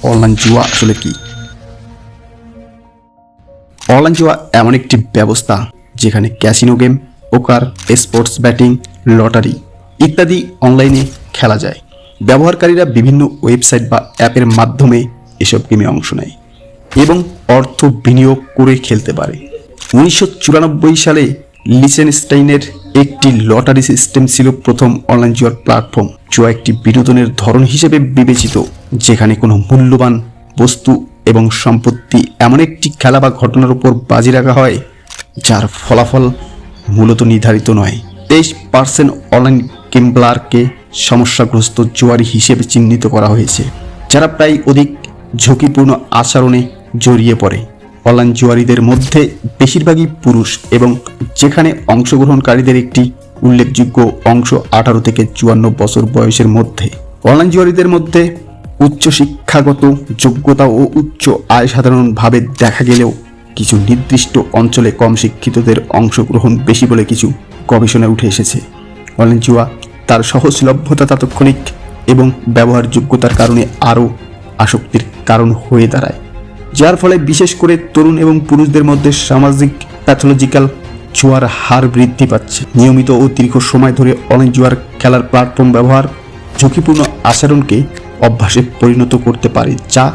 Online জুয়া আসলে কি? অনলাইন জুয়া এমন একটি ব্যবস্থা যেখানে ক্যাসিনো গেম, পোকার, স্পোর্টস ব্যাটিং, লটারি ইত্যাদি অনলাইনে খেলা যায়। ব্যবহারকারীরা বিভিন্ন ওয়েবসাইট বা অ্যাপের মাধ্যমে এসব গেমে অংশ নেয় এবং অর্থ বিনিয়োগ করে খেলতে পারে। 1994 সালে লিচেনস্টাইনের একটি লটারি সিস্টেম ছিল প্রথম অনলাইন জুয়ার প্ল্যাটফর্ম। জুয়া একটি বিনোদনের ধরন হিসেবে বিবেচিত, যেখানে কোনো মূল্যবান বস্তু এবং সম্পত্তি এমন একটি খেলা বা ঘটনার উপর বাজি রাখা হয় যার ফলাফল মূলত নির্ধারিত নয়। 23% অনলাইন গেমব্লারকে সমস্যাগ্রস্ত জুয়ারি হিসেবে চিহ্নিত করা হয়েছে, যারা প্রায় অধিক ঝুঁকিপূর্ণ আচরণে জড়িয়ে পড়ে। অনলাইন জুয়ারিদের মধ্যে বেশিরভাগই পুরুষ এবং যেখানে অংশগ্রহণকারীদের একটি উল্লেখযোগ্য অংশ 18 থেকে 54 বছর বয়সের মধ্যে। অনলাইন জুয়ারিদের মধ্যে উচ্চ শিক্ষাগত যোগ্যতা ও উচ্চ আয় সাধারণভাবে দেখা গেলেও কিছু নির্দিষ্ট অঞ্চলে কম শিক্ষিতদের অংশগ্রহণ বেশি বলে কিছু গবেষণায় উঠে এসেছে। অনলাইন জুয়া তার সহজলভ্যতা, তাৎক্ষণিক এবং ব্যবহারযোগ্যতার কারণে আরও আসক্তির কারণ হয়ে দাঁড়ায়, যার ফলে বিশেষ করে তরুণ এবং পুরুষদের মধ্যে সামাজিক প্যাথোলজিক্যাল জুয়ার হার বৃদ্ধি পাচ্ছে। নিয়মিত ও দীর্ঘ সময় ধরে অনলাইন জুয়ার খেলার প্ল্যাটফর্ম ব্যবহার ঝুঁকিপূর্ণ আচরণকে অভ্যাসে পরিণত করতে পারে, যা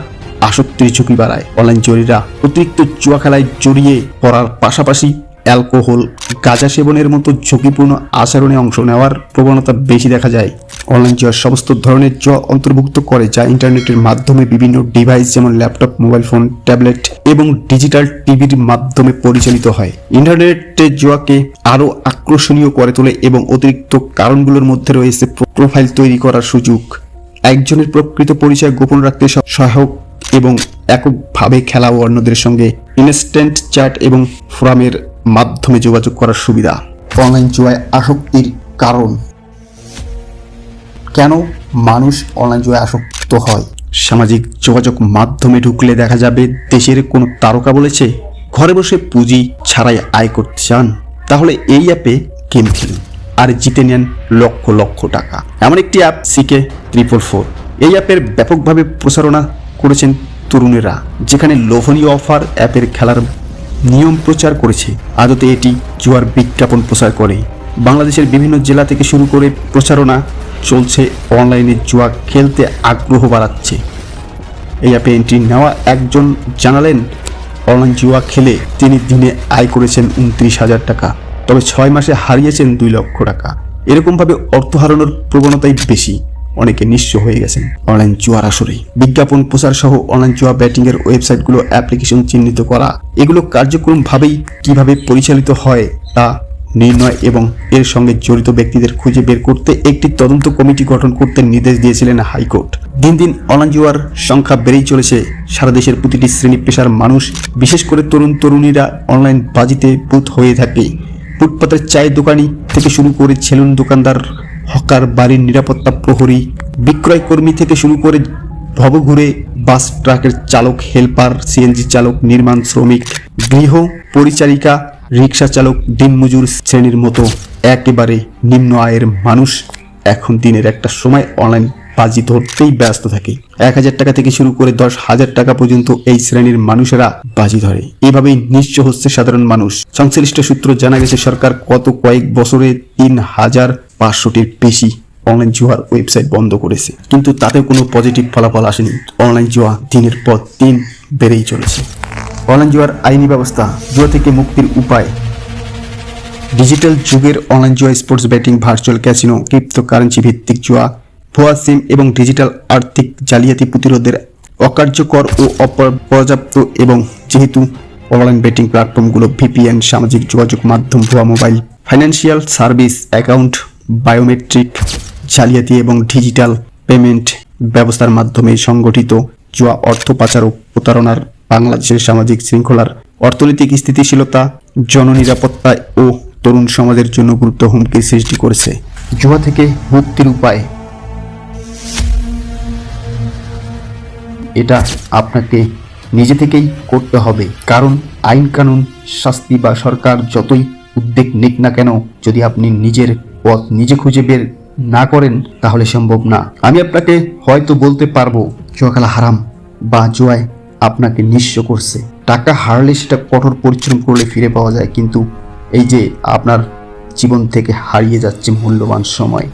আসক্তির ঝুঁকি বাড়ায়। অনলাইন জুয়ারিরা অতিরিক্ত জুয়া খেলায় জড়িয়ে পড়ার পাশাপাশি অ্যালকোহল, গাঁজা সেবনের মতো ঝুঁকিপূর্ণ আচরণে অংশ নেওয়ার প্রবণতা বেশি দেখা যায়। অনলাইন জুয়া সমস্ত ধরনের জুয়া অন্তর্ভুক্ত করে, যা ইন্টারনেটের মাধ্যমে বিভিন্ন ডিভাইস যেমন ল্যাপটপ, মোবাইল ফোন, ট্যাবলেট এবং ডিজিটাল টিভির মাধ্যমে পরিচালিত হয়। ইন্টারনেটে জুয়াকে আরও আকর্ষণীয় করে তোলে এবং অতিরিক্ত কারণগুলোর মধ্যে রয়েছে প্রোফাইল তৈরি করার সুযোগ, একজনের প্রকৃত পরিচয় গোপন রাখতে সহায়ক এবং এককভাবে খেলা ও অন্যদের সঙ্গে ইনস্ট্যান্ট চ্যাট এবং ফোরামের মাধ্যমে যোগাযোগ করার সুবিধা। অনলাইন জুয়ায় আসক্তির কারণ। কেন মানুষ অনলাইন জুয়ায় আসক্ত হয়? সামাজিক যোগাযোগ মাধ্যমে ঢুকলে দেখা যাবে দেশের কোনো তারকা বলেছে, ঘরে বসে পুঁজি ছাড়াই আয় করতে চান, তাহলে এই অ্যাপে গেম খেলুন আর জিতে নেন লক্ষ লক্ষ টাকা। এমন একটি অ্যাপ CK444। এই অ্যাপের ব্যাপকভাবে প্রচারণা করেছেন তরুণেরা, যেখানে লোভনীয় অফার অ্যাপের খেলার নিয়ম প্রচার করেছে। আদতে এটি জুয়ার বিজ্ঞাপন প্রচার করে। বাংলাদেশের বিভিন্ন জেলা থেকে শুরু করে প্রচারণা চলছে অনলাইনে জুয়া খেলতে আগ্রহ বাড়াচ্ছে। এই অ্যাপে এন্ট্রি নেওয়া একজন জানালেন, অনলাইন জুয়া খেলে তিনি দিনে আয় করেছেন 29,000 টাকা, তবে 6 মাসে হারিয়েছেন 2 লক্ষ টাকা। এরকমভাবে অর্থ হারানোর প্রবণতাই বেশি, অনেকে নিঃস্ব হয়ে গেছেন অনলাইন জুয়ার আসরে। বিজ্ঞাপন প্রচার সহ অনলাইন জুয়া ব্যাটিং এর ওয়েবসাইটগুলো অ্যাপ্লিকেশন চিহ্নিত করা, এগুলো কার্যক্রমভাবেই কিভাবে পরিচালিত হয় তা নির্ণয় এবং এর সঙ্গে জড়িত ব্যক্তিদের খুঁজে বের করতে একটি তদন্ত কমিটি গঠন করতে নির্দেশ দিয়েছিলেন হাইকোর্ট। দিন দিন অনলাইন জুয়ার সংখ্যা বেড়েই চলেছে। সারা দেশের প্রতিটি শ্রেণী পেশার মানুষ, বিশেষ করে তরুণ তরুণীরা অনলাইন বাজিতে বুঁদ হয়ে থাকে। ফুটপাতের চায়ের দোকানি থেকে শুরু করে সেলুন দোকানদার, হকার, বাড়ির নিরাপত্তা প্রহরী, বিক্রয় কর্মী থেকে শুরু করে ভবঘুরে বাস ট্রাকের চালক, হেল্পার, সিএনজি চালক, নির্মাণ শ্রমিক, গৃহ পরিচারিকা, রিক্সা চালক, দিনমজুর শ্রেণীর মতো একেবারে নিম্ন আয়ের মানুষ এখন দিনের একটা সময় অনলাইন বাজি ধরতেই ব্যস্ত থাকে। 1,000 টাকা থেকে শুরু করে 10,000 টাকা পর্যন্ত এই শ্রেণীর মানুষেরা বাজি ধরে। এভাবেই নিঃস্ব হচ্ছে সাধারণ মানুষ। সংশ্লিষ্ট সূত্র জানা গেছে, সরকার গত কয়েক বছরে 3,500টির বেশি অনলাইন জুয়ার ওয়েবসাইট বন্ধ করেছে, কিন্তু তাতে কোনো পজিটিভ ফলাফল আসেনি। অনলাইন জুয়া দিনের পর দিন বেড়েই চলেছে। অনলাইন জুয়ার আইনি ব্যবস্থা। জুয়া থেকে মুক্তির উপায়। ডিজিটাল যুগের অনলাইন জুয়া, sports batting, virtual casino, cryptocurrency ভিত্তিক জুয়া, ভুয়া সিম এবং ডিজিটাল আর্থিক জালিয়াতি প্রতিরোধের অকার্যকর ও অপর্যাপ্ত। এবং যেহেতু অনলাইন বেটিং প্ল্যাটফর্মগুলো VPN, সামাজিক যোগাযোগ মাধ্যম, ভুয়া mobile financial service, account biometric জালিয়াতি এবং ডিজিটাল পেমেন্ট ব্যবস্থার মাধ্যমে সংগঠিত জুয়া, অর্থ পাচার ও প্রতারণার বাংলাদেশের সামাজিক শৃঙ্খলার, অর্থনৈতিক স্থিতিশীলতা, জননিরাপত্তা ও তরুণ সমাজের জন্য গুরুত্ব হুমকির সৃষ্টি করেছে। জুয়া থেকে মুক্তির উপায়। এটা আপনাকে নিজে থেকেই করতে হবে, কারণ আইন কানুন, শাস্তি বা সরকার যতই উদ্যোগ নিক না কেন, যদি আপনি নিজের পথ নিজে খুঁজে বের না করেন তাহলে সম্ভব না। আমি আপনাকে হয়তো বলতে পারবো জুয়া খেলা হারাম, বা জুয়ায় আপনাকে নিঃস্ব করছে। টাকা হারলে সেটা কঠোর পরিশ্রম করলে ফিরে পাওয়া যায়, কিন্তু এই যে আপনার জীবন থেকে হারিয়ে যাচ্ছে মূল্যবান সময়।